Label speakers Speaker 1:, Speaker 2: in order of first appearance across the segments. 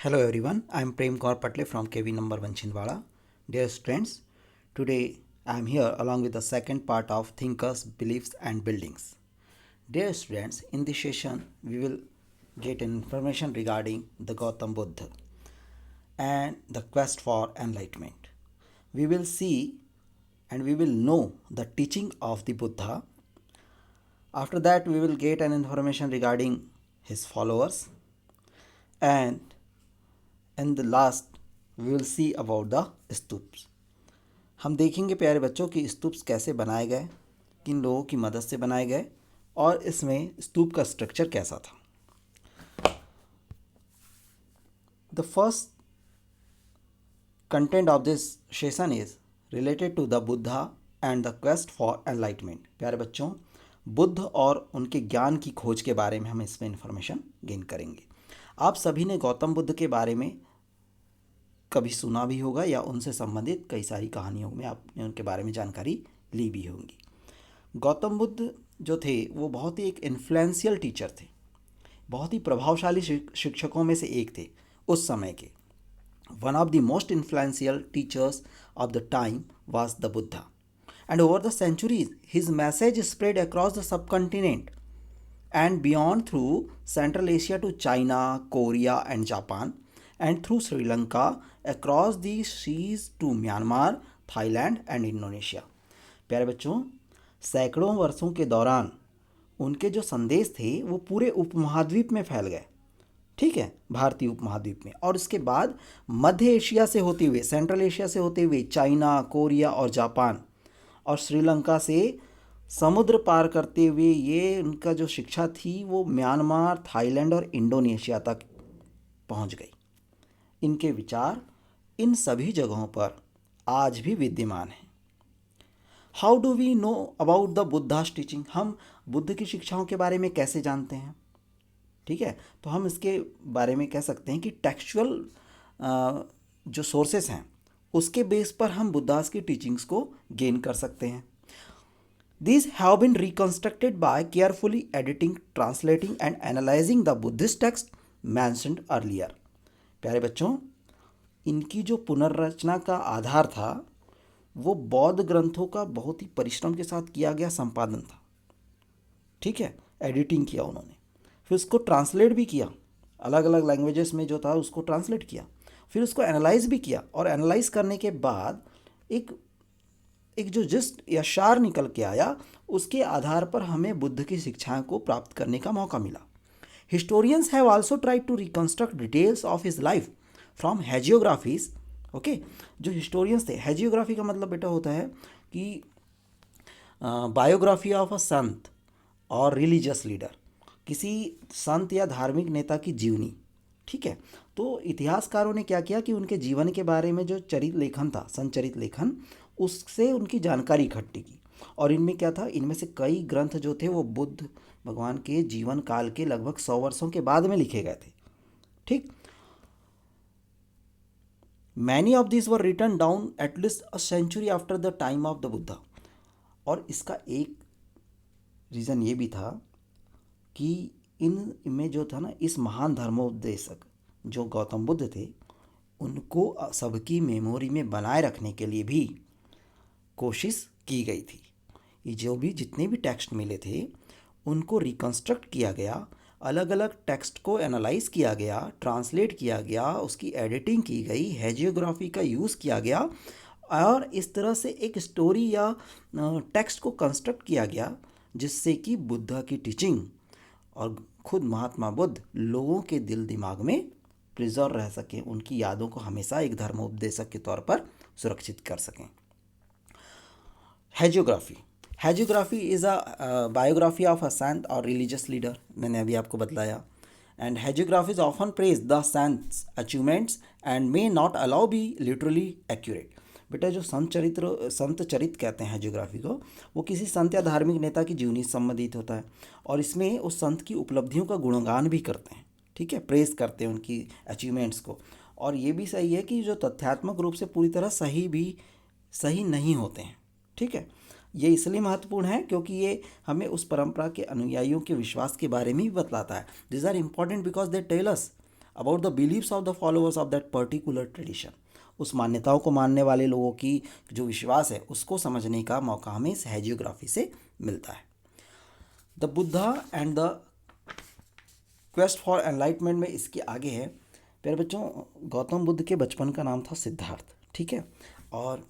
Speaker 1: Hello everyone, I am Prem Kaur Patle from KV number 1 Chhindwara. Dear students, today I am here along with the second part of Thinkers, Beliefs and Buildings. Dear students, in this session we will get information regarding the Gautam Buddha and the quest for enlightenment. We will see and we will know the teaching of the Buddha. After that we will get an information regarding his followers, and in the last we will see about the stupas. हम देखेंगे प्यारे बच्चों कि stupas कैसे बनाए गए, किन लोगों की मदद से बनाए गए और इसमें स्तूप का स्ट्रक्चर कैसा था. The first content of this session is related to the Buddha and the quest for enlightenment. प्यारे बच्चों, बुद्ध और उनके ज्ञान की खोज के बारे में हम इसमें इंफॉर्मेशन गेन करेंगे. आप सभी ने गौतम बुद्ध के बारे में कभी सुना भी होगा या उनसे संबंधित कई सारी कहानियों में आपने उनके बारे में जानकारी ली भी होंगी. गौतम बुद्ध जो थे वो बहुत ही एक इन्फ्लुएंशियल टीचर थे, बहुत ही प्रभावशाली शिक्षकों में से एक थे उस समय के. One of the most influential teachers of the time was the Buddha, and over the centuries his message spread across the subcontinent and beyond through Central Asia to China, Korea and Japan, and through Sri Lanka across the seas to Myanmar, Thailand and Indonesia. प्यारे बच्चों, सैकड़ों वर्षों के दौरान उनके जो संदेश थे वो पूरे उपमहाद्वीप में फैल गए. ठीक है, भारतीय उपमहाद्वीप में, और उसके बाद मध्य एशिया से होते हुए, सेंट्रल एशिया से होते हुए चाइना, कोरिया और जापान और श्रीलंका से समुद्र पार करते हुए ये उनका जो शिक्षा थी वो म्यांमार, थाईलैंड और इंडोनेशिया तक पहुंच गई. इनके विचार इन सभी जगहों पर आज भी विद्यमान हैं. How do we know about the Buddha's teaching? हम बुद्ध की शिक्षाओं के बारे में कैसे जानते हैं? ठीक है, तो हम इसके बारे में कह सकते हैं कि टेक्सचुअल जो सोर्सेस हैं उसके बेस पर हम बुद्धास की टीचिंग्स को गेन कर सकते हैं. These have been reconstructed by carefully editing, translating and analyzing the Buddhist text mentioned earlier. प्यारे बच्चों, इनकी जो पुनर्रचना का आधार था वो बौद्ध ग्रंथों का बहुत ही परिश्रम के साथ किया गया संपादन था. ठीक है, एडिटिंग किया उन्होंने, फिर उसको ट्रांसलेट भी किया, अलग अलग लैंग्वेजेस में जो था उसको ट्रांसलेट किया, फिर उसको एनालाइज भी किया, और एनालाइज करने के बाद एक जो जिस्ट या सार निकल के आया उसके आधार पर हमें बुद्ध की शिक्षाओं को प्राप्त करने का मौका मिला. Historians have also tried to reconstruct details of his life from hagiographies. Okay, जो हिस्टोरियंस थे, हैजियोग्राफी का मतलब बेटा होता है कि बायोग्राफी ऑफ अ संत और रिलीजियस लीडर, किसी संत या धार्मिक नेता की जीवनी. ठीक है, तो इतिहासकारों ने क्या किया कि उनके जीवन के बारे में जो चरित लेखन था, संचरित लेखन, उससे उनकी जानकारी इकट्ठी की. और इनमें क्या था, इनमें से कई ग्रंथ जो थे वो बुद्ध भगवान के जीवन काल के लगभग 100 वर्षों के बाद में लिखे गए थे. ठीक, many of this were written down at least a century after the time of the Buddha. और इसका एक रीज़न ये भी था कि इनमें जो था ना, इस महान धर्मोपदेशक जो गौतम बुद्ध थे उनको सबकी मेमोरी में बनाए रखने के लिए भी कोशिश की गई थी. ये जो भी जितने भी टेक्स्ट मिले थे उनको रिकंस्ट्रक्ट किया गया, अलग अलग टेक्स्ट को एनालाइज किया गया, ट्रांसलेट किया गया, उसकी एडिटिंग की गई, हैजियोग्राफी का यूज़ किया गया, और इस तरह से एक स्टोरी या टेक्स्ट को कंस्ट्रक्ट किया गया जिससे कि बुद्धा की टीचिंग और खुद महात्मा बुद्ध लोगों के दिल दिमाग में प्रिजर्व रह सकें, उनकी यादों को हमेशा एक धर्मोपदेशक के तौर पर सुरक्षित कर सकें. Hagiography is a biography of a saint or religious leader, मैंने अभी आपको बतलाया. And hagiography is often praise the saints achievements and may not allow be literally accurate. बेटा, जो संत चरित कहते हैं हैजियोग्राफी को, वो किसी संत या धार्मिक नेता की जीवनी से संबंधित होता है, और इसमें उस संत की उपलब्धियों का गुणगान भी करते हैं. ठीक है, प्रेज करते हैं उनकी अचीवमेंट्स को. और ये भी सही है कि जो तथ्यात्मक रूप से पूरी तरह सही नहीं होते हैं. ठीक है, ये इसलिए महत्वपूर्ण है क्योंकि ये हमें उस परंपरा के अनुयायियों के विश्वास के बारे में भी बतलाता है. This are important because they tell us about the beliefs of the followers of that particular tradition. उस मान्यताओं को मानने वाले लोगों की जो विश्वास है उसको समझने का मौका हमें इस हैजियोग्राफी से मिलता है। The Buddha and the quest for enlightenment में इसके आगे है। प्यारे बच्चों, गौतम बुद्ध के बचपन का नाम था सिद्धार्थ, ठीक है। और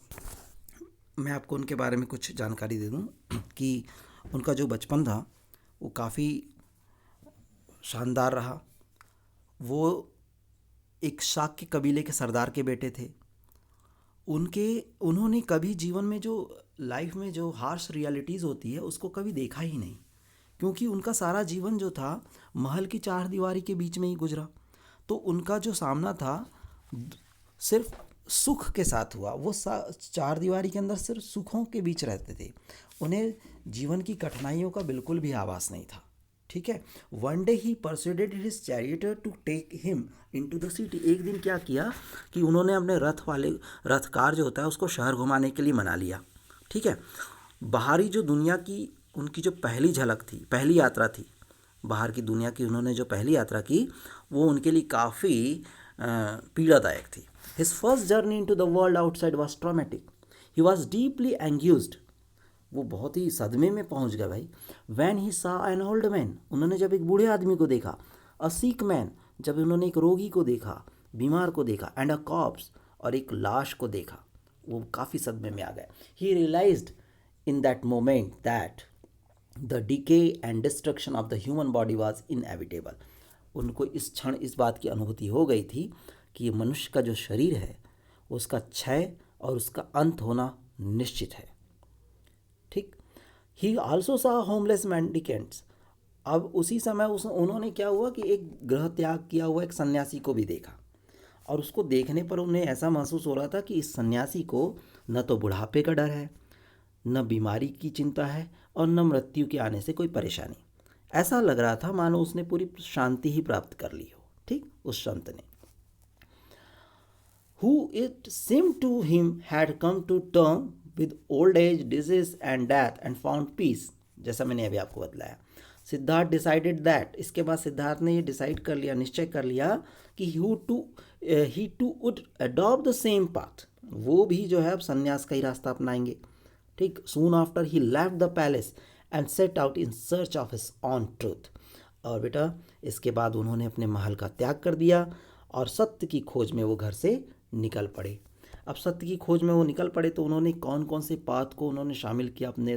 Speaker 1: मैं आपको उनके बारे में कुछ जानकारी दे दूं कि उनका जो बचपन था वो काफ़ी शानदार रहा। वो एक शाक्य कबीले के सरदार के बेटे थे। उन्होंने कभी जीवन में जो लाइफ में जो हार्श रियलिटीज़ होती है उसको कभी देखा ही नहीं, क्योंकि उनका सारा जीवन जो था महल की चार दीवारी के बीच में ही गुजरा। तो उनका जो सामना था सिर्फ सुख के साथ हुआ। वो चार दीवारी के अंदर सिर्फ सुखों के बीच रहते थे, उन्हें जीवन की कठिनाइयों का बिल्कुल भी आभास नहीं था, ठीक है। One day he persuaded his charioteer to take him into the city. एक दिन क्या किया कि उन्होंने अपने रथ कार जो होता है उसको शहर घुमाने के लिए मना लिया, ठीक है। बाहरी जो दुनिया की उनकी जो पहली झलक थी, पहली यात्रा थी बाहर की दुनिया की, उन्होंने जो पहली यात्रा की वो उनके लिए काफ़ी पीड़ादायक थी। His first journey into the world outside was traumatic. He was deeply anguished. वो बहुत ही सदमे में पहुंच गए भाई। वैन ही सा एन ओल्ड मैन, उन्होंने जब एक बूढ़े आदमी को देखा। अ सिक मैन, जब उन्होंने एक रोगी को देखा, बीमार को देखा। एंड अ कॉप्स, और एक लाश को देखा, वो काफ़ी सदमे में आ गए। He realised in that moment that the decay and destruction of the human body was inevitable. उनको इस क्षण इस बात की अनुभूति हो गई थी कि मनुष्य का जो शरीर है उसका क्षय और उसका अंत होना निश्चित है, ठीक। ही ऑल्सो सा होमलेस मेंडिकेंट्स। अब उसी समय उन्होंने क्या हुआ कि एक गृह त्याग किया हुआ एक सन्यासी को भी देखा, और उसको देखने पर उन्हें ऐसा महसूस हो रहा था कि इस सन्यासी को न तो बुढ़ापे का डर है, न बीमारी की चिंता है, और न मृत्यु के आने से कोई परेशानी। ऐसा लग रहा था मानो उसने पूरी शांति ही प्राप्त कर ली हो, ठीक, उस संत ने। Who it seemed to him had come to term with old age, disease and death and found peace। जैसा मैंने अभी आपको बतलाया। सिद्धार्थ डिसाइडेड दैट, इसके बाद सिद्धार्थ ने ये डिसाइड कर लिया, निश्चय कर लिया कि he too would adopt the same path. वो भी जो है अब संन्यास का ही रास्ता अपनाएंगे, ठीक। Soon after he left the palace and set out in search of his on truth. और बेटा इसके बाद उन्होंने अपने महल का त्याग कर दिया और सत्य की खोज में वो घर से निकल पड़े। अब सत्य की खोज में वो निकल पड़े तो उन्होंने कौन कौन से पाथ को उन्होंने शामिल किया अपने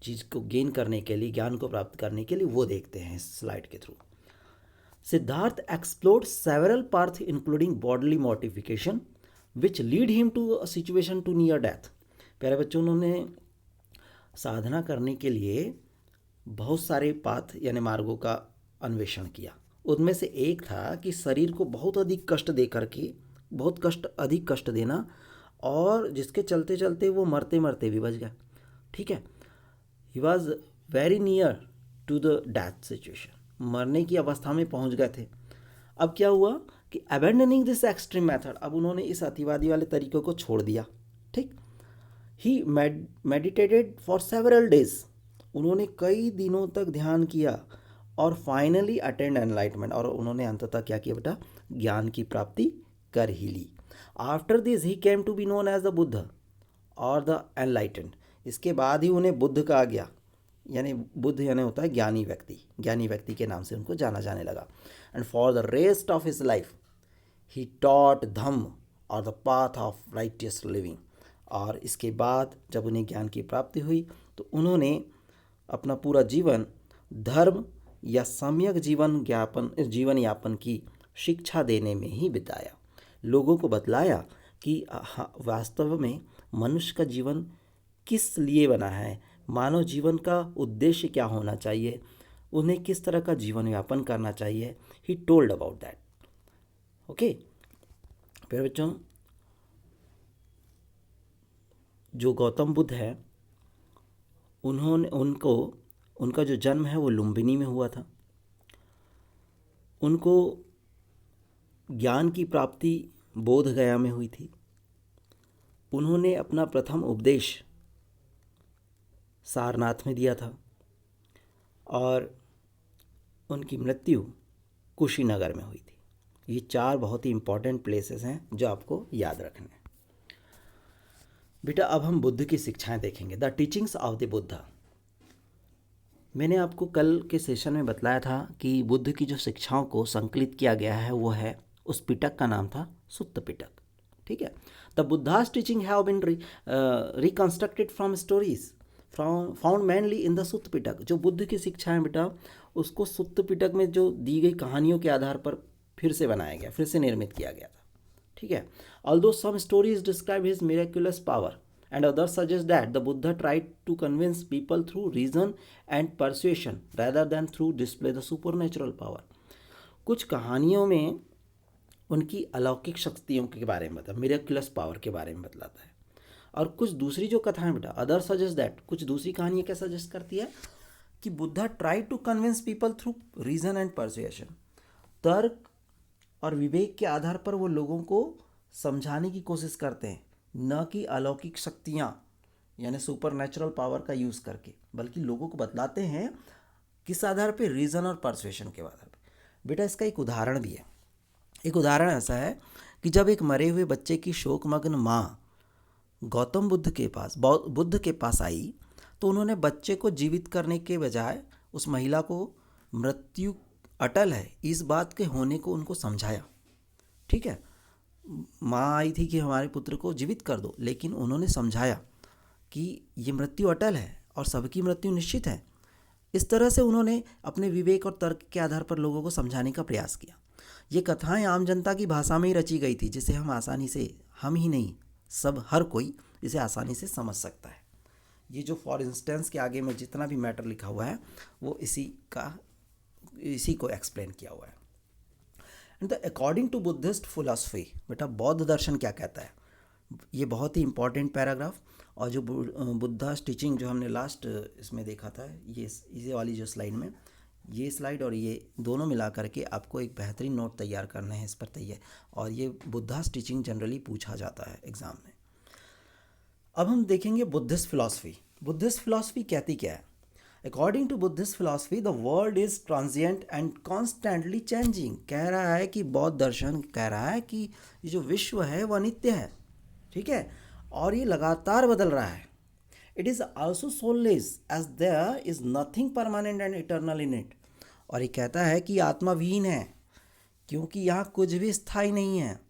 Speaker 1: चीज़ को गेन करने के लिए, ज्ञान को प्राप्त करने के लिए, वो देखते हैं इस स्लाइड के through. Siddhartha explored several path including bodily mortification which lead him to a situation to near death. प्यारे बच्चों, उन्होंने साधना करने के लिए बहुत सारे पाथ यानी मार्गों का अन्वेषण किया। उनमें से एक था कि शरीर को बहुत अधिक कष्ट दे करके, अधिक कष्ट देना, और जिसके चलते चलते वो मरते मरते भी बच गया, ठीक है। He was very near to the death situation, मरने की अवस्था में पहुंच गए थे। अब क्या हुआ कि अबेंडनिंग दिस एक्सट्रीम मेथड, अब उन्होंने इस अतिवादी वाले तरीकों को छोड़ दिया, ठीक। ही मेडिटेटेड फॉर सेवरल डेज, उन्होंने कई दिनों तक ध्यान किया और फाइनली अटेंड एनलाइटमेंट, और उन्होंने अंततः क्या किया बेटा, ज्ञान की प्राप्ति कर ही ली। After this he came to be known as the Buddha or the enlightened. इसके बाद ही उन्हें बुद्ध कहा गया, यानी बुद्ध यानी होता है ज्ञानी व्यक्ति, ज्ञानी व्यक्ति के नाम से उनको जाना जाने लगा। And for the rest of his life he taught Dhamma or the path of righteous living. और इसके बाद जब उन्हें ज्ञान की प्राप्ति हुई तो उन्होंने अपना पूरा जीवन धर्म या सम्यक जीवन यापन की शिक्षा देने में ही बिताया। लोगों को बतलाया कि वास्तव में मनुष्य का जीवन किस लिए बना है, मानव जीवन का उद्देश्य क्या होना चाहिए, उन्हें किस तरह का जीवन यापन करना चाहिए। He told about that, okay. फिर बच्चों, जो गौतम बुद्ध है उनका जो जन्म है वो लुम्बिनी में हुआ था। उनको ज्ञान की प्राप्ति बोध गया में हुई थी। उन्होंने अपना प्रथम उपदेश सारनाथ में दिया था और उनकी मृत्यु कुशीनगर में हुई थी। ये 4 बहुत ही इंपॉर्टेंट प्लेसेस हैं जो आपको याद रखने हैं। बेटा अब हम बुद्ध की शिक्षाएं देखेंगे। The teachings of the Buddha. मैंने आपको कल के सेशन में बतलाया था कि बुद्ध की जो शिक्षाओं को संकलित किया गया है वो है, उस पिटक का नाम था सुत्त पिटक। ठीक है। The Buddha's teaching have been reconstructed from stories found mainly in the Sutta Pitaka. जो बुद्ध की शिक्षाएं बेटा, उसको सुत्त पिटक में जो दी गई कहानियों के आधार पर फिर से बनाया गया, फिर से निर्मित किया गया था। ठीक है। Although some stories describe his miraculous power and others suggest that the Buddha tried to convince people through reason and persuasion rather than through display the supernatural power. कुछ कहानियों में उनकी अलौकिक शक्तियों के बारे में मतलब मिरेकुलस पावर के बारे में बतलाता है, और कुछ दूसरी जो कथाएं बेटा अदर सजेस्ट दैट, कुछ दूसरी कहानियाँ क्या सजेस्ट करती है कि Buddha try to convince people through reason and persuasion. तर्क और विवेक के आधार पर वो लोगों को समझाने की कोशिश करते हैं, न कि अलौकिक शक्तियाँ यानी सुपर नेचुरल पावर का यूज़ करके, बल्कि लोगों को बतलाते हैं किस आधार पे, रीज़न और परसुएशन के आधार पे। बेटा इसका एक उदाहरण भी है। एक उदाहरण ऐसा है कि जब एक मरे हुए बच्चे की शोकमग्न माँ गौतम बुद्ध के पास आई तो उन्होंने बच्चे को जीवित करने के बजाय उस महिला को मृत्यु अटल है इस बात के होने को उनको समझाया। ठीक है। माँ आई थी कि हमारे पुत्र को जीवित कर दो, लेकिन उन्होंने समझाया कि ये मृत्यु अटल है और सबकी मृत्यु निश्चित है। इस तरह से उन्होंने अपने विवेक और तर्क के आधार पर लोगों को समझाने का प्रयास किया। ये कथाएं आम जनता की भाषा में ही रची गई थी, जिसे हम आसानी से, हम ही नहीं सब हर कोई इसे आसानी से समझ सकता है। ये जो फॉर इंस्टेंस के आगे में जितना भी मैटर लिखा हुआ है वो इसी को एक्सप्लेन किया हुआ है। And the according to Buddhist philosophy, बेटा बौद्ध दर्शन क्या कहता है, ये बहुत ही इंपॉर्टेंट पैराग्राफ। और जो बुद्धास टीचिंग जो हमने लास्ट इसमें देखा था, ये वाली जो स्लाइड में, ये स्लाइड और ये दोनों मिला करके आपको एक बेहतरीन नोट तैयार करना है इस पर तैयार। और ये बुद्धास टीचिंग जनरली पूछा जाता है एग्जाम में। अब हम देखेंगे बुद्धिस्ट फिलॉसफी। बुद्धिस्ट फिलॉसफी कहती क्या है। According to Buddhist philosophy the world is transient and constantly changing. कह रहा है कि बौद्ध दर्शन कह रहा है कि ये जो विश्व है वह नित्य है। ठीक है। और ये लगातार बदल रहा है। It is also soulless as there is nothing permanent and eternal in it. और ये कहता है कि आत्मा विहीन है, क्योंकि यहाँ कुछ भी स्थायी नहीं है।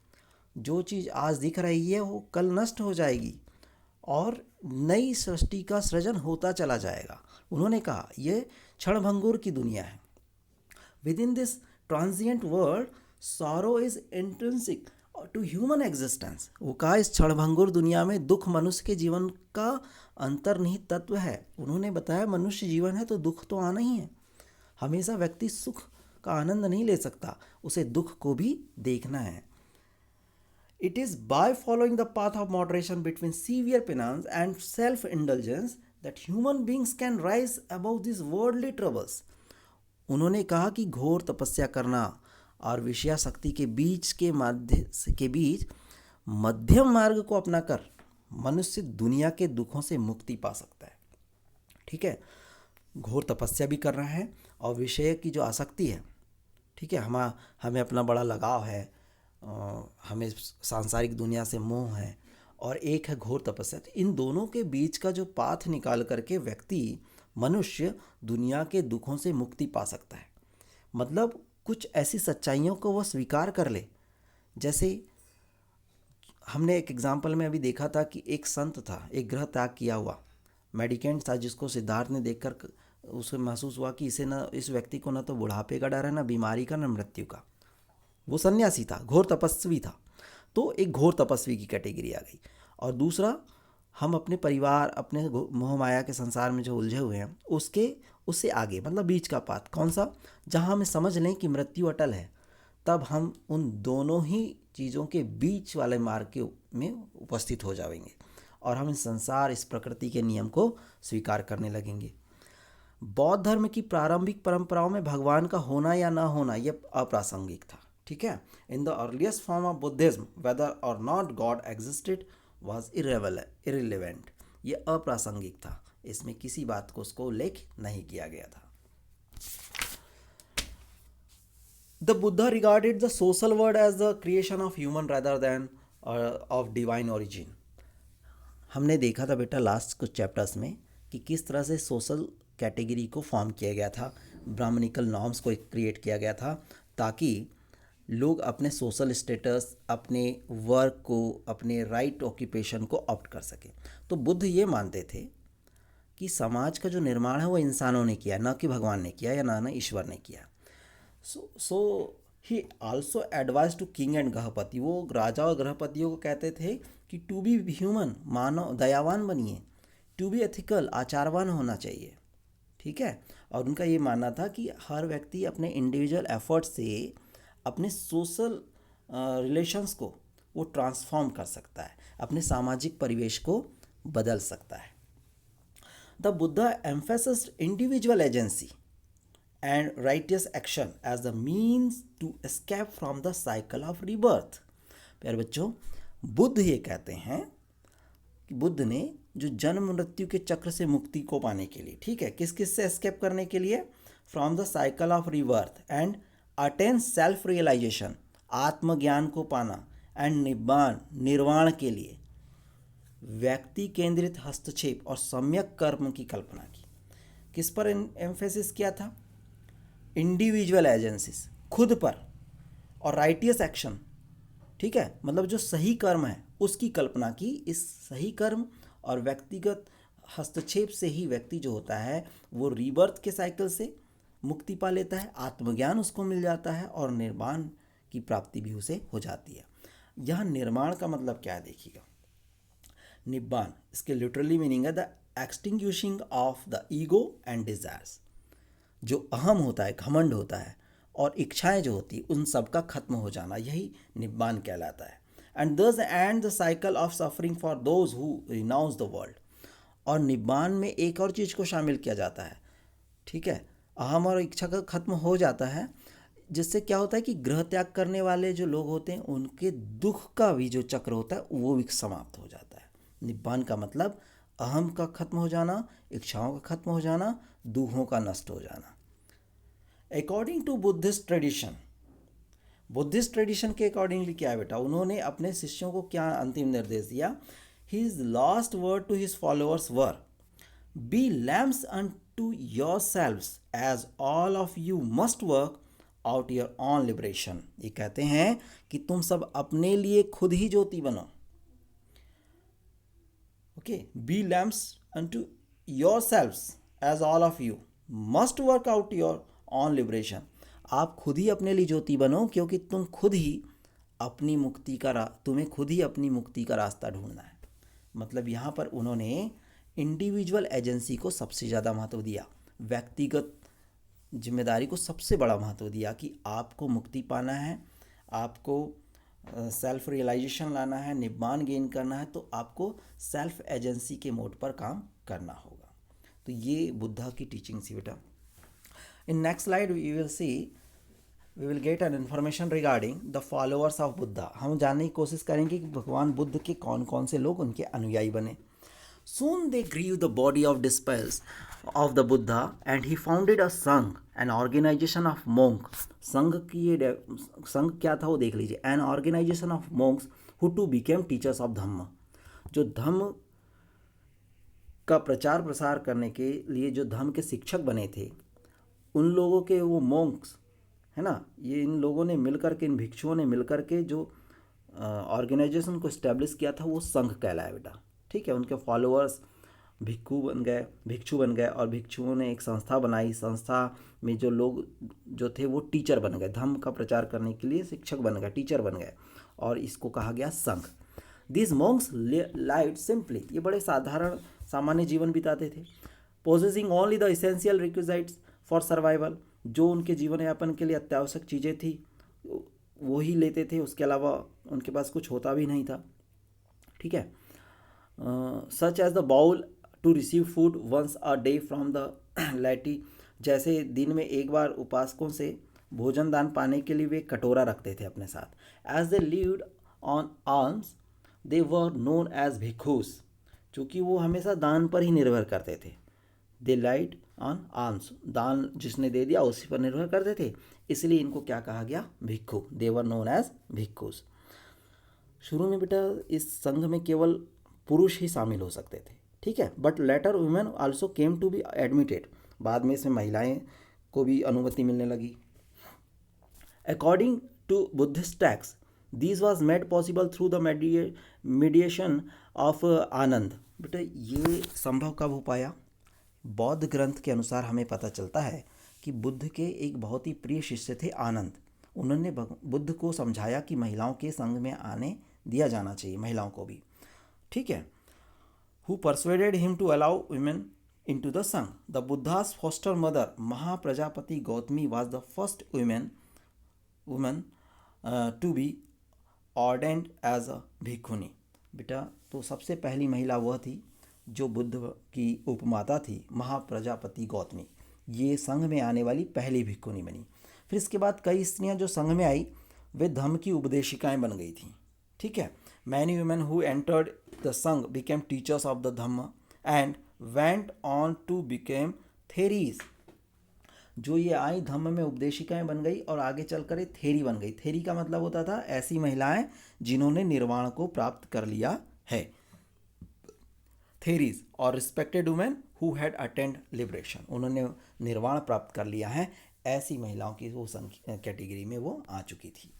Speaker 1: जो चीज़ आज दिख रही है वो कल नष्ट हो जाएगी और नई सृष्टि का सृजन होता चला जाएगा। उन्होंने कहा यह क्षणभंगुर की दुनिया है। Within this transient world sorrow is intrinsic to human existence. वो कहा इस क्षणभंगुर दुनिया में दुख मनुष्य के जीवन का अंतर्निहित तत्व है। उन्होंने बताया मनुष्य जीवन है तो दुख तो आना ही है। हमेशा व्यक्ति सुख का आनंद नहीं ले सकता, उसे दुख को भी देखना है। It is by following the path of moderation between severe penance and self-indulgence that human beings can rise above these worldly troubles. उन्होंने कहा कि घोर तपस्या करना और विषयाशक्ति के बीच मध्यम मार्ग को अपनाकर मनुष्य दुनिया के दुखों से मुक्ति पा सकता है। ठीक है। घोर तपस्या भी कर रहा है और विषय की जो आसक्ति है, ठीक है, हमें अपना बड़ा लगाव है, हमें सांसारिक दुनिया से मोह है, और एक है घोर तपस्या। तो इन दोनों के बीच का जो पाथ निकाल करके मनुष्य दुनिया के दुखों से मुक्ति पा सकता है। मतलब कुछ ऐसी सच्चाइयों को वह स्वीकार कर ले। जैसे हमने एक एग्जाम्पल में अभी देखा था कि एक संत था, एक ग्रह त्याग किया हुआ मेडिकेंट था, जिसको सिद्धार्थ ने देखकर उसे महसूस हुआ कि इस व्यक्ति को न तो बुढ़ापे का डर है, न बीमारी का, न मृत्यु का। वो सन्यासी था, घोर तपस्वी था। तो एक घोर तपस्वी की कैटेगरी आ गई। और दूसरा, हम अपने परिवार, अपने मोह माया के संसार में जो उलझे हुए हैं उससे आगे, मतलब बीच का पाथ कौन सा, जहाँ हमें समझ लें कि मृत्यु अटल है। तब हम उन दोनों ही चीज़ों के बीच वाले मार्ग में उपस्थित हो जाएंगे और हम इस संसार, इस प्रकृति के नियम को स्वीकार करने लगेंगे। बौद्ध धर्म की प्रारंभिक परंपराओं में भगवान का होना या ना होना यह अप्रासंगिक था। ठीक है। In the earliest form of Buddhism whether or not god existed was irrelevant. ये अप्रासंगिक था, इसमें किसी बात को उसको उल्लेख नहीं किया गया था। The Buddha regarded the social world as the creation of human rather than of divine origin. हमने देखा था बेटा लास्ट कुछ चैप्टर्स में कि किस तरह से सोशल कैटेगरी को फॉर्म किया गया था, ब्राह्मणिकल नॉर्म्स को क्रिएट किया गया था ताकि लोग अपने सोशल स्टेटस, अपने वर्क को, अपने राइट ऑक्यूपेशन को ऑप्ट कर सकें। तो बुद्ध ये मानते थे कि समाज का जो निर्माण है वो इंसानों ने किया, ना कि भगवान ने किया या ना ईश्वर ने किया। So he also advise to king and grihapati. वो राजा और गृहपतियों को कहते थे कि टू बी ह्यूमन, मानव, दयावान बनिए, टू बी एथिकल, आचारवान होना चाहिए। ठीक है। और उनका ये मानना था कि हर व्यक्ति अपने इंडिविजुअल एफर्ट से अपने सोशल रिलेशंस को वो ट्रांसफॉर्म कर सकता है, अपने सामाजिक परिवेश को बदल सकता है। The Buddha एम्फेसिस्ड individual agency and righteous action as the means to escape from the cycle of rebirth। प्यारे बच्चों, बुद्ध ये कहते हैं कि बुद्ध ने जो जन्म मृत्यु के चक्र से मुक्ति को पाने के लिए, ठीक है, किस किस से एस्केप करने के लिए, from the cycle of rebirth and attain self realisation, आत्मज्ञान को पाना, एंड निब्बान, निर्वाण के लिए व्यक्ति केंद्रित हस्तक्षेप और सम्यक कर्म की कल्पना की। किस पर एम्फेसिस किया था? इंडिविजुअल एजेंसीज, खुद पर, और राइटियस एक्शन, ठीक है, मतलब जो सही कर्म है उसकी कल्पना की। इस सही कर्म और व्यक्तिगत हस्तक्षेप से ही व्यक्ति जो होता है वो रीबर्थ के साइकिल से मुक्ति पा लेता है, आत्मज्ञान उसको मिल जाता है और निर्वाण की प्राप्ति भी उसे हो जाती है। यह निर्माण का मतलब क्या है देखिएगा। निब्बान, इसके लिटरली मीनिंग है the extinguishing of the ego and desires. जो अहम होता है, घमंड होता है, और इच्छाएं जो होती उन सब का खत्म हो जाना, यही निब्बान कहलाता है। एंड दस and the cycle of suffering for those who renounce the world. और निब्बान में एक और चीज़ को शामिल किया जाता है, ठीक है, अहम और इच्छा का खत्म हो जाता है, जिससे क्या होता है कि गृह त्याग करने वाले जो लोग होते हैं उनके दुख का भी जो चक्र होता है वो भी समाप्त हो जाता है। निब्बान का मतलब अहम का खत्म हो जाना, इच्छाओं का खत्म हो जाना, दुखों का नष्ट हो जाना। According to Buddhist tradition, Buddhist tradition के अकॉर्डिंगली क्या है बेटा, उन्होंने अपने शिष्यों को क्या अंतिम निर्देश दिया? His last word to his followers were, be lamps unto yourselves as all of you must work out your own liberation. ये कहते हैं कि तुम सब अपने लिए खुद ही ज्योति बनो। Okay, be lamps unto yourselves as all of you must work out your own liberation. आप खुद ही अपने लिए ज्योति बनो, क्योंकि तुम खुद ही अपनी मुक्ति का तुम्हें खुद ही अपनी मुक्ति का रास्ता ढूंढना है। मतलब यहाँ पर उन्होंने इंडिविजुअल एजेंसी को सबसे ज़्यादा महत्व दिया, व्यक्तिगत जिम्मेदारी को सबसे बड़ा महत्व दिया कि आपको मुक्ति पाना है, आपको सेल्फ रियलाइजेशन लाना है, निब्बान गेन करना है, तो आपको सेल्फ एजेंसी के मोड पर काम करना होगा। तो ये बुद्धा की टीचिंग थी बेटा। In next slide we will get an information regarding the followers of Buddha। हम जानने की कोशिश करेंगे कि भगवान बुद्ध के कौन कौन से लोग उनके अनुयायी बने। Soon they grew the body of disciples of the Buddha and he founded a Sangh, an organization of monks। संघ की ये संघ क्या था वो देख लीजिए, an organization of monks who too became teachers of धम्म। जो धम्म का प्रचार प्रसार करने के लिए जो धम्म के शिक्षक बने थे, उन लोगों के वो मोंक्स है ना, ये इन लोगों ने मिलकर के, इन भिक्षुओं ने मिलकर के जो ऑर्गेनाइजेशन को इस्टेब्लिश किया था वो संघ कहलाया बेटा। ठीक है, उनके फॉलोअर्स भिक्षु बन गए और भिक्षुओं ने एक संस्था बनाई। संस्था में जो लोग जो थे वो टीचर बन गए, धम्म का प्रचार करने के लिए शिक्षक बन गए, टीचर बन गए, और इसको कहा गया संघ। दिस मोंक्स लाइव्ड सिंपली, ये बड़े साधारण सामान्य जीवन बिताते थे। Possessing only the essential requisites for survival, जो उनके जीवन यापन के लिए अत्यावश्यक चीज़ें थी वो ही लेते थे, उसके अलावा उनके पास कुछ होता भी नहीं था। ठीक है, such as the bowl to receive food once a day from the laity, जैसे दिन में एक बार उपासकों से भोजन दान पाने के लिए वे कटोरा रखते थे अपने साथ। As they lived on alms they were known as bhikshus, चूँकि वो हमेशा दान पर ही निर्भर करते थे, दे लाइट ऑन आर्म्स, दान जिसने दे दिया उसी पर निर्भर करते थे, इसलिए इनको क्या कहा गया, भिक्खु। देवर नोन एज भिक्खुस। शुरू में बेटा इस संघ में केवल पुरुष ही शामिल हो सकते थे, ठीक है, but later women also came to be admitted, बाद में इसमें महिलाएं को भी अनुमति मिलने लगी। According to Buddhist text this was made possible through the mediation of Ananda. बेटा ये संभव कब हो पाया, बौद्ध ग्रंथ के अनुसार हमें पता चलता है कि बुद्ध के एक बहुत ही प्रिय शिष्य थे आनंद। उन्होंने बुद्ध को समझाया कि महिलाओं के संघ में आने दिया जाना चाहिए, महिलाओं को भी, ठीक है। Who persuaded him to allow women into the Sangha. The Buddha's foster mother Mahaprajapati Gautami was the first woman to be ordained as a bhikkhuni. बेटा तो सबसे पहली महिला वह थी जो बुद्ध की उपमाता थी, महाप्रजापति गौतमी, ये संघ में आने वाली पहली भिक्षुनी बनी। फिर इसके बाद कई स्त्रियां जो संघ में आई वे धम्म की उपदेशिकाएं बन गई थी, ठीक है। Many women who entered the Sangha became teachers of the Dhamma and went on to became theris. जो ये आई धम्म में उपदेशिकाएं बन गई और आगे चलकर थेरी बन गई। थेरी का मतलब होता था ऐसी महिलाएं जिन्होंने निर्वाण को प्राप्त कर लिया है, थेरीज। और respected women who had attend liberation, उन्होंने निर्वाण प्राप्त कर लिया है, ऐसी महिलाओं की वो कैटेगरी में वो आ चुकी थी।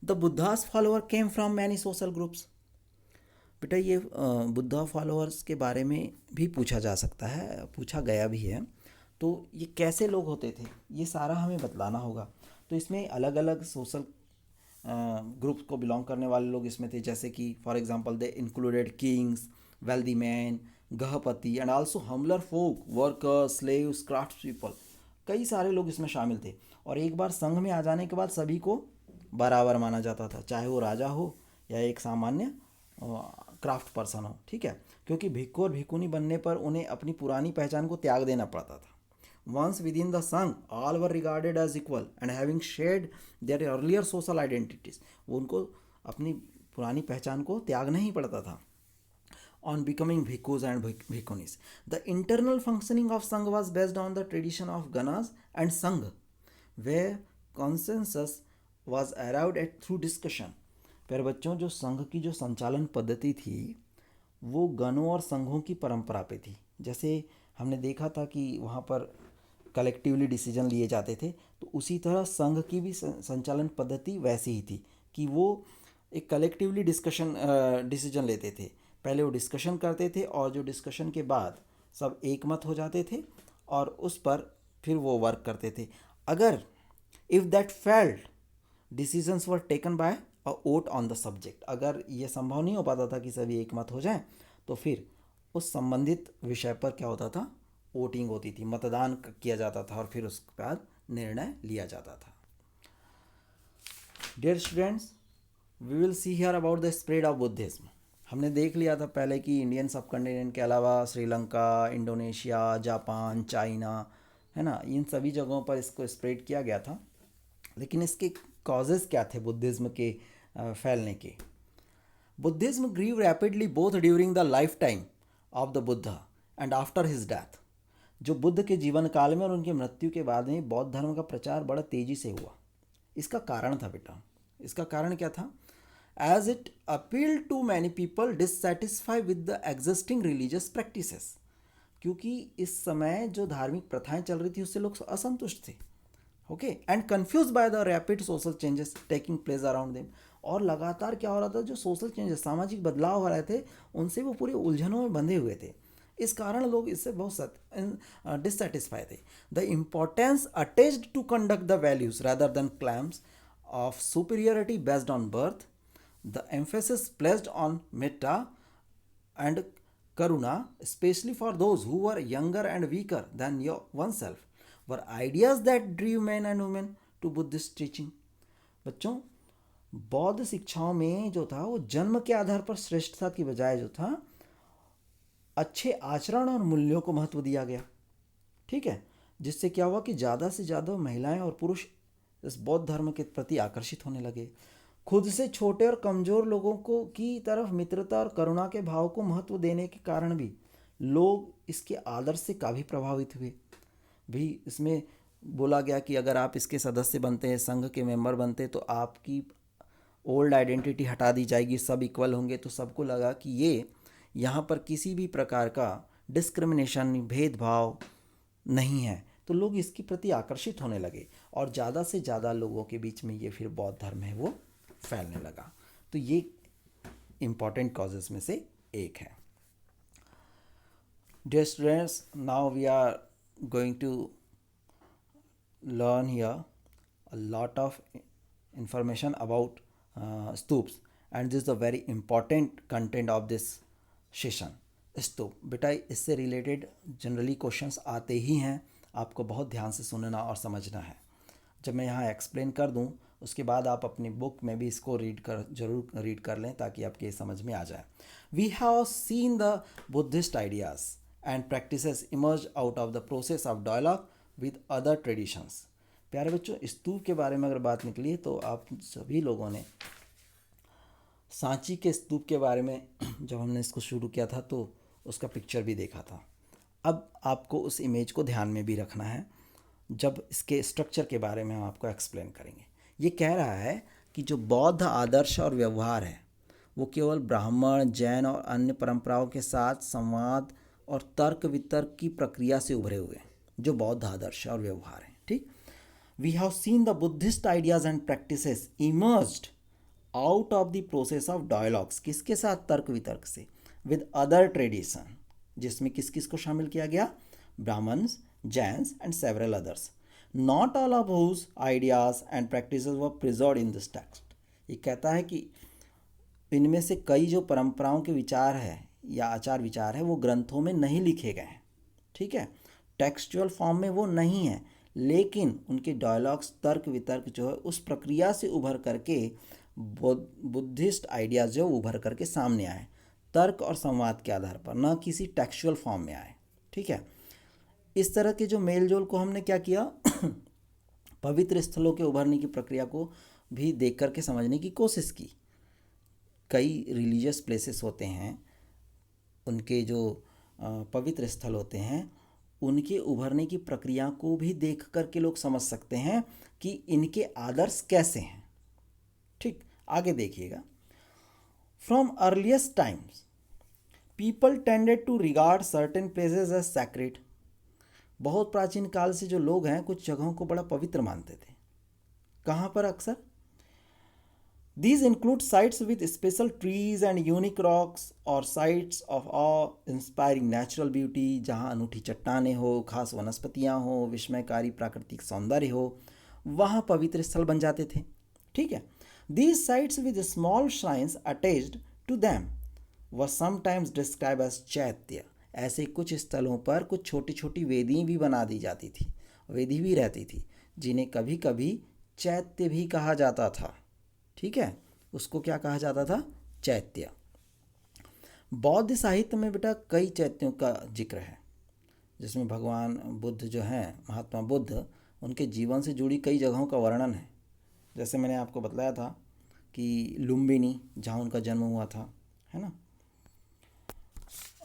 Speaker 1: The Buddhas follower came from many social groups. बेटा ये बुद्धा फॉलोअर्स के बारे में भी पूछा जा सकता है, पूछा गया भी है। तो ये कैसे लोग होते थे ये सारा हमें बतलाना होगा। तो इसमें अलग अलग सोशल ग्रुप्स को बिलोंग करने वाले लोग इसमें थे, जैसे कि for example they included kings, wealthy man, grihapati and also humbler folk, workers, slaves, craft people. कई सारे लोग इसमें शामिल थे। और एक बार संघ में आ जाने के बाद सभी को बराबर माना जाता था, चाहे वो राजा हो या एक सामान्य क्राफ्ट पर्सन हो, ठीक है। क्योंकि भिक्खु और भिक्खुनी बनने पर उन्हें अपनी पुरानी पहचान को त्याग देना पड़ता था। Once within the Sangh, all were regarded as equal and having shared their earlier social identities. वो उनको अपनी पुरानी पहचान को त्यागना ही पड़ता था। On becoming bhikkhus and bhikkhunis, the internal functioning of Sangh was based on the tradition of Ganas and Sangh, where consensus was arrived at through discussion. पर बच्चों जो संघ की जो संचालन पद्धति थी वो गणों और संघों की परंपरा पे थी। जैसे हमने देखा था कि वहाँ पर कलेक्टिवली डिसीजन लिए जाते थे, तो उसी तरह संघ की भी संचालन पद्धति वैसी ही थी कि वो एक कलेक्टिवली डिसीजन लेते थे। पहले वो डिस्कशन करते थे और जो डिस्कशन के बाद सब एकमत हो जाते थे और उस पर फिर वो वर्क करते थे। अगर if that failed decisions were taken by a vote on the subject, अगर ये संभव नहीं हो पाता था कि सभी एकमत हो जाएं, तो फिर उस संबंधित विषय पर क्या होता था, वोटिंग होती थी, मतदान किया जाता था और फिर उसके बाद निर्णय लिया जाता था। Dear students, we will see here about the spread of Buddhism. हमने देख लिया था पहले कि इंडियन सब कॉन्टिनेंट के अलावा श्रीलंका, इंडोनेशिया, जापान, चाइना, है ना, इन सभी जगहों पर इसको स्प्रेड किया गया था। लेकिन इसके कॉजेज़ क्या थे बुद्धिज्म के फैलने के? Buddhism grew rapidly both during the life time of the Buddha and after his death. जो बुद्ध के जीवन काल में और उनकी मृत्यु के बाद में बौद्ध धर्म का प्रचार बड़ा तेजी से हुआ। इसका कारण था बेटा, इसका कारण क्या था? As it appeal to many people dissatisfy with the existing religious practices. क्योंकि इस समय जो धार्मिक प्रथाएं चल रही थी उससे लोग असंतुष्ट थे, okay, and confuse by the rapid social changes taking place around them. और लगातार क्या हो रहा था, जो सोशल चेंजेस, सामाजिक बदलाव हो रहे थे, उनसे वो पूरे उलझनों में बंधे हुए थे। इस कारण लोग इससे बहुत डिससेटिस्फाई थे। The importance attached to conduct the values rather than claims of superiority based on birth, the emphasis placed on metta and karuna, especially for those who were younger and weaker than oneself, were ideas that drew men and women to Buddhist teaching. बच्चों, बौद्ध शिक्षाओं में जो था वो जन्म के आधार पर श्रेष्ठता की बजाय जो था अच्छे आचरण और मूल्यों को महत्व दिया गया, ठीक है। जिससे क्या हुआ कि ज़्यादा से ज़्यादा महिलाएं और पुरुष इस बौद्ध धर्म के प्रति आकर्षित होने लगे। खुद से छोटे और कमज़ोर लोगों को की तरफ मित्रता और करुणा के भाव को महत्व देने के कारण भी लोग इसके आदर्श से काफ़ी प्रभावित हुए। भी इसमें बोला गया कि अगर आप इसके सदस्य बनते हैं, संघ के मेंबर बनते हैं, तो आपकी ओल्ड आइडेंटिटी हटा दी जाएगी, सब इक्वल होंगे। तो सबको लगा कि ये यहाँ पर किसी भी प्रकार का डिस्क्रिमिनेशन, भेदभाव नहीं है। तो लोग इसके प्रति आकर्षित होने लगे और ज़्यादा से ज़्यादा लोगों के बीच में ये फिर बौद्ध धर्म है वो फैलने लगा। तो ये इम्पॉर्टेंट कॉजेज़ में से एक है। Dear students, now we are going to learn here a lot of information about stups, and this is the very important content of this session. स्तूप बेटा, इससे रिलेटेड जनरली क्वेश्चंस आते ही हैं, आपको बहुत ध्यान से सुनना और समझना है। जब मैं यहाँ एक्सप्लेन कर दूँ उसके बाद आप अपनी बुक में भी इसको जरूर रीड कर लें ताकि आपके समझ में आ जाए। We have seen the Buddhist ideas and practices emerge out of the process of dialogue with other traditions. प्यारे बच्चों, स्तूप के बारे में अगर बात निकली है तो आप सभी लोगों ने सांची के स्तूप के बारे में जब हमने इसको शुरू किया था तो उसका पिक्चर भी देखा था। अब आपको उस इमेज को ध्यान में भी रखना है जब इसके स्ट्रक्चर के बारे में हम आपको एक्सप्लेन करेंगे। ये कह रहा है कि जो बौद्ध आदर्श और व्यवहार है वो केवल ब्राह्मण, जैन और अन्य परंपराओं के साथ संवाद और तर्क वितर्क की प्रक्रिया से उभरे हुए हैं, जो बौद्ध आदर्श और व्यवहार हैं। ठीक, we have seen the Buddhist ideas and practices emerged out of the process of dialogues. किसके साथ? तर्क वितर्क से। विद अदर ट्रेडिशन, जिसमें किस किस को शामिल किया गया? Brahmins, Jains and several others. Not all of whose ideas and practices were preserved in this text. ये कहता है कि इनमें से कई जो परंपराओं के विचार है या आचार विचार है वो ग्रंथों में नहीं लिखे गए हैं। ठीक है, टेक्सचुअल फॉर्म में वो नहीं है, लेकिन उनके डायलॉग्स, तर्क वितर्क जो है उस प्रक्रिया से उभर करके बुद्धिस्ट आइडियाज जो उभर करके सामने आए, तर्क और संवाद के आधार पर, ना किसी टेक्सचुअल फॉर्म में आए। ठीक है, इस तरह के जो मेल जोल को हमने क्या किया पवित्र स्थलों के उभरने की प्रक्रिया को भी देख करके समझने की कोशिश की। कई रिलीजियस प्लेसेस होते हैं, उनके जो पवित्र स्थल होते हैं, उनके उभरने की प्रक्रिया को भी देख करके लोग समझ सकते हैं कि इनके आदर्श कैसे हैं। ठीक, आगे देखिएगा। From earliest times people tended to regard certain places as sacred. बहुत प्राचीन काल से जो लोग हैं कुछ जगहों को बड़ा पवित्र मानते थे। कहाँ पर? अक्सर These include sites with special trees and unique rocks or sites of awe-inspiring natural beauty, जहाँ अनूठी चट्टानें हो, खास वनस्पतियाँ हो, विस्मयकारी प्राकृतिक सौंदर्य हो, वहाँ पवित्र स्थल बन जाते थे। ठीक है, These sites with small shrines attached to them were sometimes described as चैत्य। ऐसे कुछ स्थलों पर कुछ छोटी छोटी वेदी भी बना दी जाती थी, वेदी भी रहती थी, जिन्हें कभी कभी चैत्य भी कहा जाता था। ठीक है, उसको क्या कहा जाता था? चैत्य। बौद्ध साहित्य में बेटा कई चैत्यों का जिक्र है, जिसमें भगवान बुद्ध जो हैं, महात्मा बुद्ध, उनके जीवन से जुड़ी कई जगहों का वर्णन है। जैसे मैंने आपको बताया था कि लुम्बिनी, जहाँ उनका जन्म हुआ था, है ना,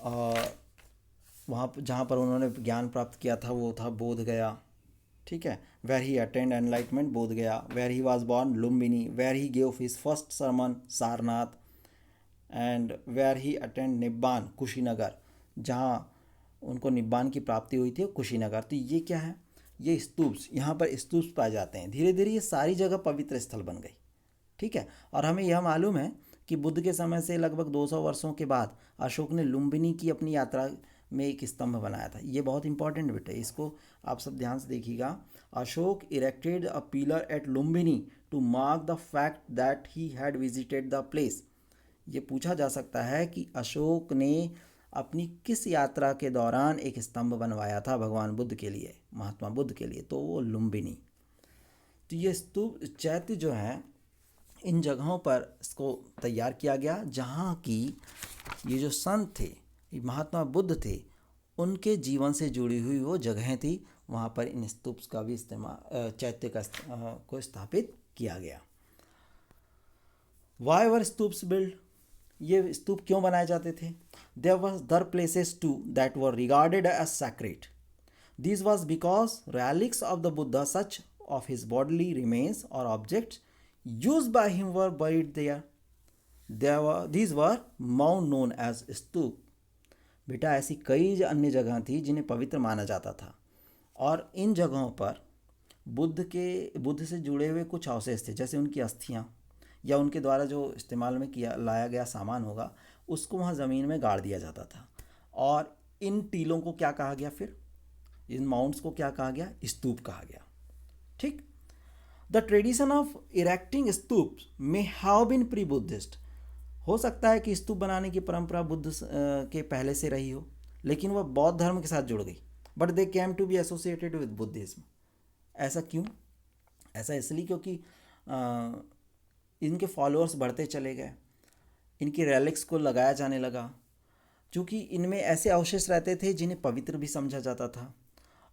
Speaker 1: और वहाँ जहाँ पर उन्होंने ज्ञान प्राप्त किया था वो था बोध गया। ठीक है, where he attend enlightenment, Bodh Gaya. Where he was born, Lumbini. Where he gave his first sermon, Sarnath. And where he attained nibbana, Kushinagar, जहाँ उनको निब्बान की प्राप्ति हुई थी, कुशीनगर। तो ये क्या है? ये स्तूप्स, यहाँ पर स्तूप्स पाए जाते हैं। धीरे धीरे ये सारी जगह पवित्र स्थल बन गई। ठीक है, और हमें यह मालूम है कि बुद्ध के समय से लगभग 200 वर्षों के बाद अशोक ने लुम्बिनी की अपनी यात्रा में एक स्तंभ बनाया था। ये बहुत इंपॉर्टेंट बेटा, इसको आप सब ध्यान से देखिएगा। Ashoka erected a pillar at Lumbini to mark the fact that he had visited the place. ये पूछा जा सकता है कि अशोक ने अपनी किस यात्रा के दौरान एक स्तंभ बनवाया था भगवान बुद्ध के लिए, महात्मा बुद्ध के लिए, तो वो लुम्बिनी। तो ये स्तूप, चैत्य जो है, इन जगहों पर इसको तैयार किया गया जहाँ की ये जो संत थे, महात्मा बुद्ध थे, उनके जीवन से जुड़ी हुई वो जगहें थी। वहाँ पर इन स्तूप्स का भी इस्तेमाल, चैत्य का को स्थापित किया गया। Why were stupas build? ये स्तूप क्यों बनाए जाते थे? There was other places too that were regarded as sacred. This was because relics of the Buddha, such of his bodily remains or objects used by him, were buried there. These were mound known as स्तूप. बेटा ऐसी कई अन्य जगह थी जिन्हें पवित्र माना जाता था, और इन जगहों पर बुद्ध से जुड़े हुए कुछ अवशेष थे, जैसे उनकी अस्थियाँ या उनके द्वारा जो इस्तेमाल में लाया गया सामान होगा, उसको वहाँ ज़मीन में गाड़ दिया जाता था. और इन टीलों को क्या कहा गया, फिर इन माउंट्स को क्या कहा गया? स्तूप कहा गया. ठीक. The tradition of erecting stupa may have been pre Buddhist. हो सकता है कि स्तूप बनाने की परंपरा बुद्ध के पहले से रही हो, लेकिन वह बौद्ध धर्म के साथ जुड़ गई. But they came to be associated with Buddhism. ऐसा क्यों? ऐसा इसलिए क्योंकि इनके फॉलोअर्स बढ़ते चले गए, इनकी रेलिक्स को लगाया जाने लगा, क्योंकि इनमें ऐसे अवशेष रहते थे जिन्हें पवित्र भी समझा जाता था,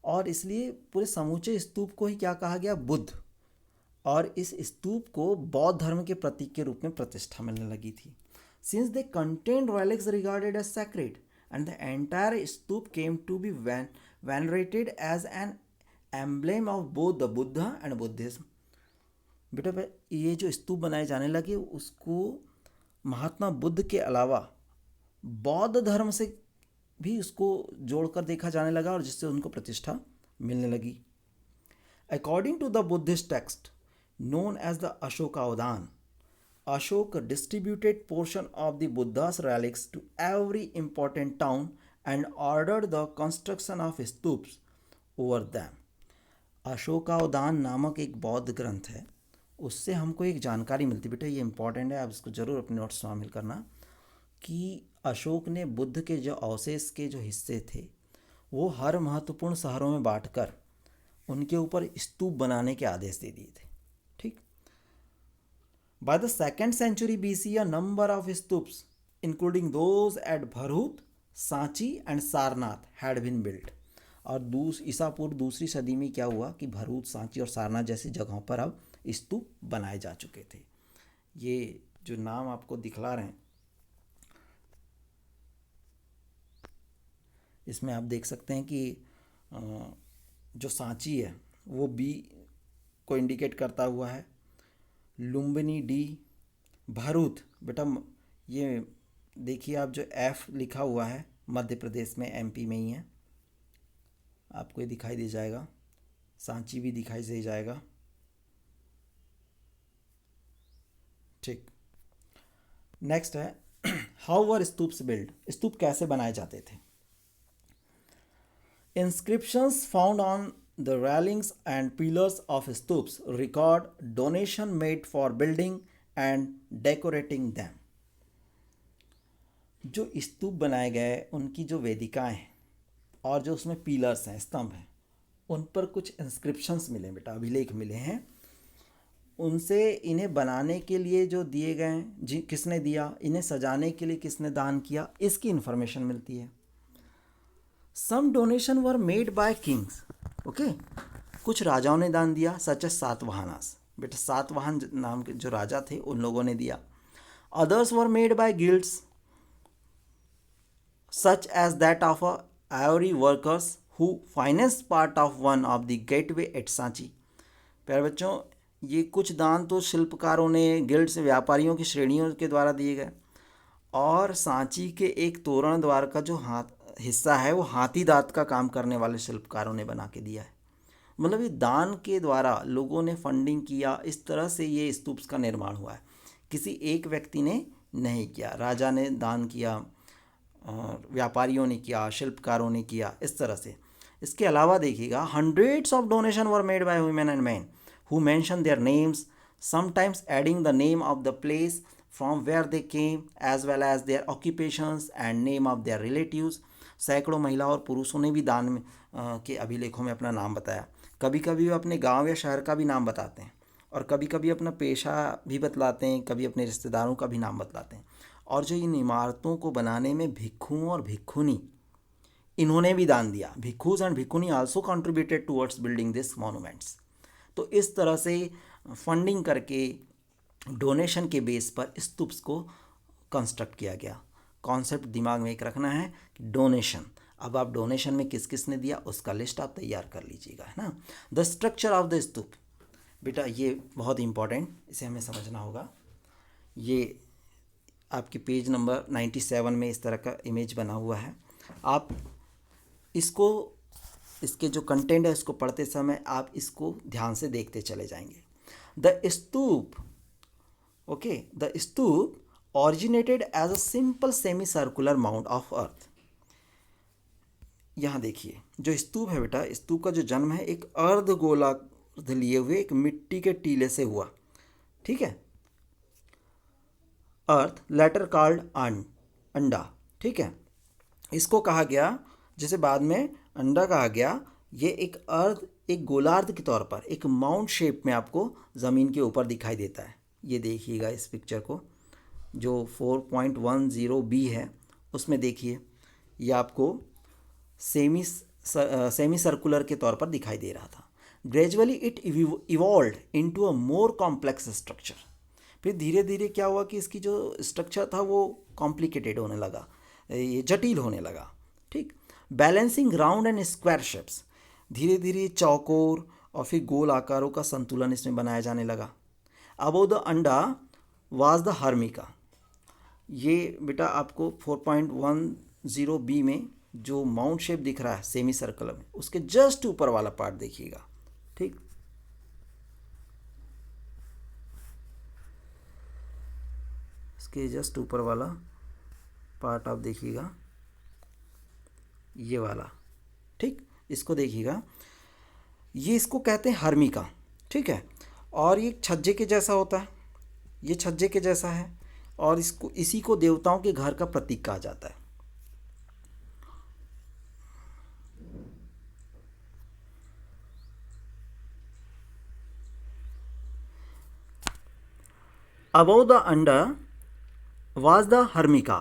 Speaker 1: और इसलिए पूरे समूचे स्तूप को ही क्या कहा गया? बुद्ध. और इस स्तूप को बौद्ध धर्म के प्रतीक के रूप में प्रतिष्ठा मिलने लगी थी. Since they contain relics regarded as sacred and the entire stupa came to be venerated as an emblem of both the Buddha and Buddhism. बेटा ये जो स्तूप बनाए जाने लगे उसको महात्मा बुद्ध के अलावा बौद्ध धर्म से भी उसको जोड़कर देखा जाने लगा, और जिससे उनको प्रतिष्ठा मिलने लगी. According to the Buddhist text known as the Ashokavadana, Ashoka distributed portion of the Buddha's relics to every important town and ordered the construction of stupas over them. अशोकावदान नामक एक बौद्ध ग्रंथ है, उससे हमको एक जानकारी मिलती. बेटा ये इंपॉर्टेंट है, आप इसको ज़रूर अपने नोट्स शामिल करना, कि अशोक ने बुद्ध के जो अवशेष के जो हिस्से थे वो हर महत्वपूर्ण शहरों में बांटकर उनके ऊपर स्तूप बनाने के आदेश दे दिए थे. ठीक. By the 2nd century BC, a number of stoops, including those at Bharhut, Sanchi and Sarnath had been built. और ईसा पूर्व दूसरी सदी में क्या हुआ कि भरूच, सांची और सारनाथ जैसी जगहों पर अब स्तूप बनाए जा चुके थे. ये जो नाम आपको दिखला रहे हैं, इसमें आप देख सकते हैं कि जो सांची है वो बी को इंडिकेट करता हुआ है, लुम्बिनी डी, भरूच बेटा ये देखिए आप जो एफ लिखा हुआ है मध्य प्रदेश में, एमपी में ही है, आपको ये दिखाई दे जाएगा. सांची भी दिखाई दे जाएगा. ठीक. नेक्स्ट है हाउ वर स्तूप्स बिल्ड. स्तूप कैसे बनाए जाते थे? Inscriptions found on the railings and pillars of stoops record donation made for building and decorating them. जो स्तूप बनाए गए उनकी जो वेदिकाएं हैं और जो उसमें पिलर्स हैं, स्तंभ हैं, उन पर कुछ इंस्क्रिप्शंस मिले बेटा, अभिलेख मिले हैं. उनसे इन्हें बनाने के लिए जो दिए गए जी किसने दिया, इन्हें सजाने के लिए किसने दान किया, इसकी इंफॉर्मेशन मिलती है. Some donation were made by kings. Okay, कुछ राजाओं ने दान दिया, सच एज सातवाहनास. बेटा सातवाहन नाम के जो राजा थे उन लोगों ने दिया. Others were made by guilds such as that of ivory workers who finance part of one of the gateway at Sanchi. प्यारे बच्चों, ये कुछ दान तो शिल्पकारों ने, गिल्ड से व्यापारियों की श्रेणियों के द्वारा दिए गए, और सांची के एक तोरण द्वार का जो हिस्सा है वो हाथी दांत का काम करने वाले शिल्पकारों ने बना के दिया है. मतलब ये दान के द्वारा लोगों ने फंडिंग किया, इस तरह से ये स्तूप्स का निर्माण हुआ है. किसी एक व्यक्ति ने नहीं किया, राजा ने दान किया, व्यापारियों ने किया, शिल्पकारों ने किया, इस तरह से. इसके अलावा देखिएगा hundreds of donation were made by women and man who mention their names, sometimes adding the name of the place from where they came as well as their occupations and name of their relatives. सैकड़ों महिला और पुरुषों ने भी दान में के अभिलेखों में अपना नाम बताया. कभी कभी वे अपने गांव या शहर का भी नाम बताते हैं, और कभी कभी अपना पेशा भी बतलाते हैं, कभी अपने रिश्तेदारों का भी नाम बतलाते हैं. और जो इन इमारतों को बनाने में भिक्षुओं और भिक्षुनी, इन्होंने भी दान दिया. Bhikkhus and bhikkhuni also contributed towards building this monuments. तो इस तरह से फंडिंग करके डोनेशन के बेस पर स्तूप्स को कंस्ट्रक्ट किया गया। कॉन्सेप्ट दिमाग में एक रखना है कि डोनेशन। अब आप डोनेशन में किस किस ने दिया उसका लिस्ट आप तैयार कर लीजिएगा, है ना। द स्ट्रक्चर ऑफ द स्तूप, बेटा ये बहुत इंपॉर्टेंट, इसे हमें समझना होगा। ये आपके पेज नंबर 97 में इस तरह का इमेज बना हुआ है। आप इसको, इसके जो कंटेंट है इसको पढ़ते समय आप इसको ध्यान से देखते चले जाएंगे। The stupa, okay, the stupa originated as a simple semi-circular mound of earth। यहाँ देखिए जो स्तूप है बेटा, स्तूप का जो जन्म है एक अर्ध गोलार्ध लिए हुए एक मिट्टी के टीले से हुआ, ठीक है। अर्थ लेटर कॉल्ड अंडा, ठीक है। इसको कहा गया, जैसे बाद में अंडा कहा गया, ये एक गोलार्ध के तौर पर एक माउंट शेप में आपको ज़मीन के ऊपर दिखाई देता है। ये देखिएगा इस पिक्चर को, जो 4.10b है उसमें देखिए, ये आपको सेमी सर्कुलर के तौर पर दिखाई दे रहा था। Gradually it evolved into a more complex structure. फिर धीरे धीरे क्या हुआ कि इसकी जो स्ट्रक्चर था वो कॉम्प्लिकेटेड होने लगा, ये जटिल होने लगा, ठीक। Balancing round and square shapes, धीरे धीरे चौकोर और फिर गोल आकारों का संतुलन इसमें बनाया जाने लगा। अबव द अंडा वाज द हर्मिका। ये बेटा आपको 4.10b में जो माउंट शेप दिख रहा है सेमी सर्कल में, उसके जस्ट ऊपर वाला पार्ट देखिएगा, ठीक। इसके जस्ट ऊपर वाला पार्ट आप देखिएगा, ये वाला, ठीक। इसको देखिएगा, ये इसको कहते हैं हर्मिका, ठीक है। और ये छज्जे के जैसा होता है, ये छज्जे के जैसा है, और इसी को देवताओं के घर का प्रतीक कहा जाता है। Above the under was the hermica,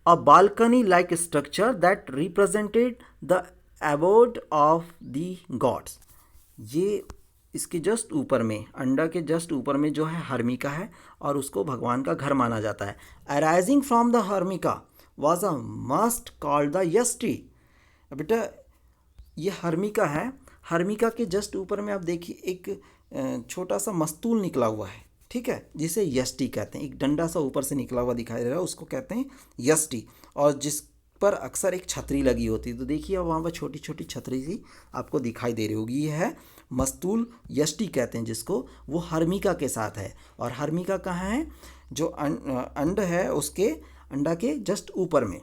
Speaker 1: a balcony-like structure that represented the abode of the gods। ये इसके जस्ट ऊपर में, अंडा के जस्ट ऊपर में जो है हर्मिका है और उसको भगवान का घर माना जाता है। Arising from the harmika was a mast called the yashti. बेटा ये हर्मिका है, हर्मिका के जस्ट ऊपर में आप देखिए एक छोटा सा मस्तूल निकला हुआ है, ठीक है, जिसे यष्टि कहते हैं। एक डंडा सा ऊपर से निकला हुआ दिखाई दे रहा है, उसको कहते हैं यष्टि, और जिस पर अक्सर एक छतरी लगी होती है। तो देखिए अब वहाँ पर छोटी छोटी छतरी सी आपको दिखाई दे रही होगी, ये है मस्तूल, यष्टि कहते हैं जिसको, वो हर्मिका के साथ है। और हर्मिका कहाँ है, जो अंड है उसके, अंडा के जस्ट ऊपर में।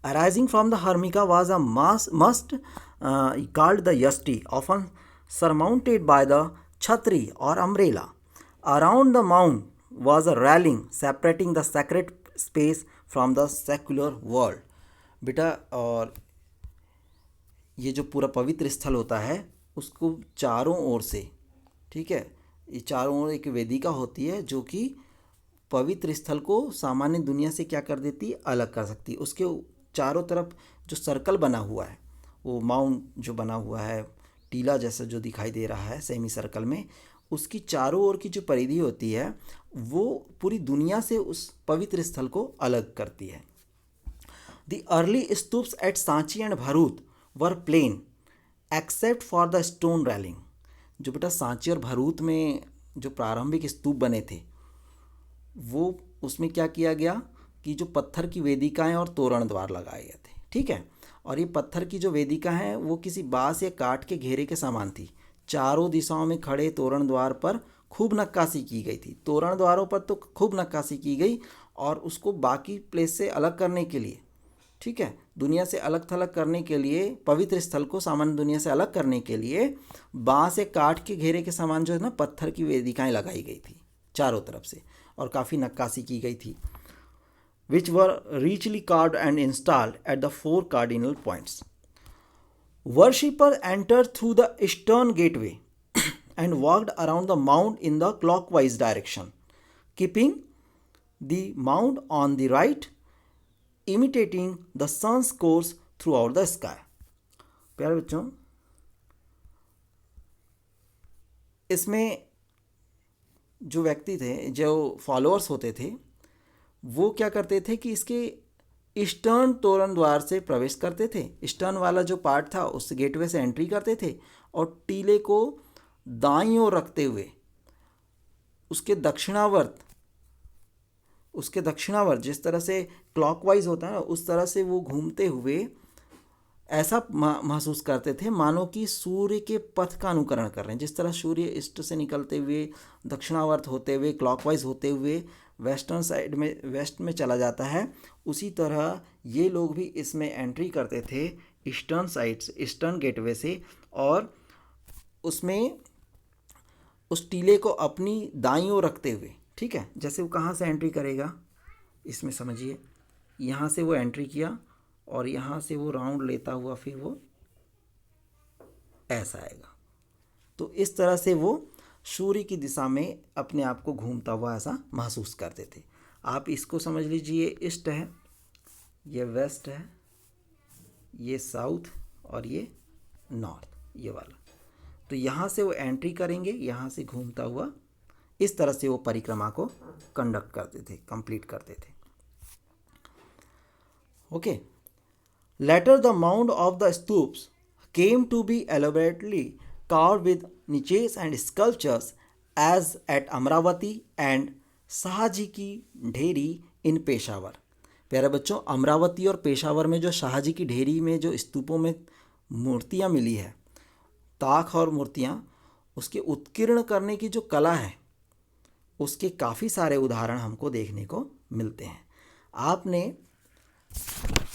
Speaker 1: Arising from the harmika was a mast called the yashti, often surmounted by the chhatri or umbrella. Around the mound was a railing separating the sacred space from the secular world। बेटा और ये जो पूरा पवित्र स्थल होता है उसको चारों ओर से, ठीक है, ये चारों ओर एक वेदिका होती है जो कि पवित्र स्थल को सामान्य दुनिया से क्या कर देती है, अलग कर सकती है। उसके चारों तरफ जो सर्कल बना हुआ है, वो माउंट जो बना हुआ है टीला जैसा जो दिखाई दे रहा है सेमी सर्कल में, उसकी चारों ओर की जो परिधि होती है वो पूरी दुनिया से उस पवित्र स्थल को अलग करती है। The early stupas at Sanchi and Bharhut were plain except for the stone railing. जो बेटा सांची और भरूच में जो प्रारंभिक स्तूप बने थे वो, उसमें क्या किया गया कि जो पत्थर की वेदिकाएं और तोरण द्वार लगाए गए थे, ठीक है। और ये पत्थर की जो वेदिका है वो किसी बांस या काठ के घेरे के समान थी। चारों दिशाओं में खड़े तोरण द्वार पर खूब नक्काशी की गई थी, तोरण द्वारों पर तो खूब नक्काशी की गई, और उसको बाकी प्लेस से अलग करने के लिए, ठीक है, दुनिया से अलग थलग करने के लिए, पवित्र स्थल को सामान्य दुनिया से अलग करने के लिए बांस या काठ के घेरे के समान जो है ना पत्थर की वेदिकाएं लगाई गई थी चारों तरफ से, और काफ़ी नक्काशी की गई थी। Which were richly carved and installed at the 4 cardinal points. Worshipper entered through the eastern gateway and walked around the mound in the clockwise direction, keeping the mound on the right, imitating the sun's course throughout the sky। प्यारे बच्चों, इसमें जो व्यक्ति थे, जो followers होते थे, वो क्या करते थे कि इसके ईस्टर्न तोरण द्वार से प्रवेश करते थे। ईस्टर्न वाला जो पार्ट था उस गेटवे से एंट्री करते थे और टीले को दाईं ओर रखते हुए उसके दक्षिणावर्त जिस तरह से क्लॉकवाइज होता है ना, उस तरह से वो घूमते हुए ऐसा महसूस करते थे मानो कि सूर्य के पथ का अनुकरण कर रहे हैं। जिस तरह सूर्य ईस्ट से निकलते हुए दक्षिणावर्त होते हुए क्लॉकवाइज होते हुए वेस्टर्न साइड में वेस्ट में चला जाता है, उसी तरह ये लोग भी इसमें एंट्री करते थे ईस्टर्न साइड से, ईस्टर्न गेटवे से, और उसमें उस टीले को अपनी दाईं ओर रखते हुए, ठीक है। जैसे वो कहाँ से एंट्री करेगा इसमें समझिए, यहाँ से वो एंट्री किया और यहाँ से वो राउंड लेता हुआ फिर वो ऐसा आएगा। तो इस तरह से वो सूर्य की दिशा में अपने आप को घूमता हुआ ऐसा महसूस करते थे। आप इसको समझ लीजिए, ईस्ट है, ये वेस्ट है, ये साउथ और ये नॉर्थ, ये वाला। तो यहाँ से वो एंट्री करेंगे, यहाँ से घूमता हुआ इस तरह से वो परिक्रमा को कंडक्ट करते थे, कंप्लीट करते थे। Okay. Later, the mound of the stoops came to be elaborately carved with niches and sculptures as at Amravati and Shahji ki Dheri इन पेशावर। प्यारे बच्चों, अमरावती और पेशावर में जो शाहजी की ढेरी में जो स्तूपों में मूर्तियाँ मिली है, ताख और मूर्तियाँ, उसके उत्कीर्ण करने की जो कला है उसके काफ़ी सारे उदाहरण हमको देखने को मिलते हैं। आपने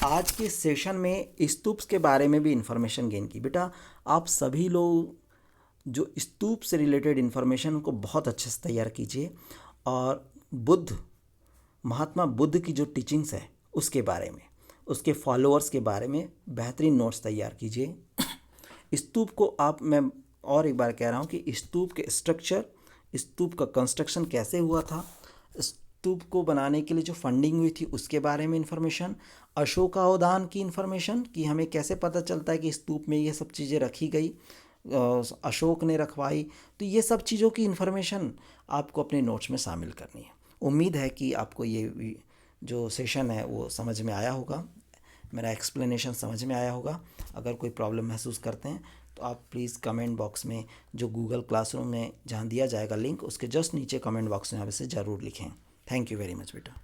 Speaker 1: आज के सेशन में स्तूप्स के बारे में भी इंफॉर्मेशन गेन की। बेटा, आप सभी लोग जो स्तूप से रिलेटेड इंफॉर्मेशन को बहुत अच्छे से तैयार कीजिए और महात्मा बुद्ध की जो टीचिंग्स है उसके बारे में, उसके फॉलोअर्स के बारे में बेहतरीन नोट्स तैयार कीजिए। स्तूप को मैं और एक बार कह रहा हूँ कि स्तूप के स्ट्रक्चर, स्तूप का कंस्ट्रक्शन कैसे हुआ था, स्तूप को बनाने के लिए जो फंडिंग हुई थी उसके बारे में इंफॉर्मेशन, अशोकावदान की इंफॉर्मेशन कि हमें कैसे पता चलता है कि स्तूप में ये सब चीज़ें रखी गई, अशोक ने रखवाई। तो ये सब चीज़ों की इंफॉर्मेशन आपको अपने नोट्स में शामिल करनी है। उम्मीद है कि आपको ये जो सेशन है वो समझ में आया होगा, मेरा एक्सप्लेनेशन समझ में आया होगा। अगर कोई प्रॉब्लम महसूस करते हैं तो आप प्लीज़ कमेंट बॉक्स में जो गूगल क्लासरूम में जहाँ दिया जाएगा लिंक, उसके जस्ट नीचे कमेंट बॉक्स में आप इसे ज़रूर लिखें। थैंक यू वेरी मच बेटा।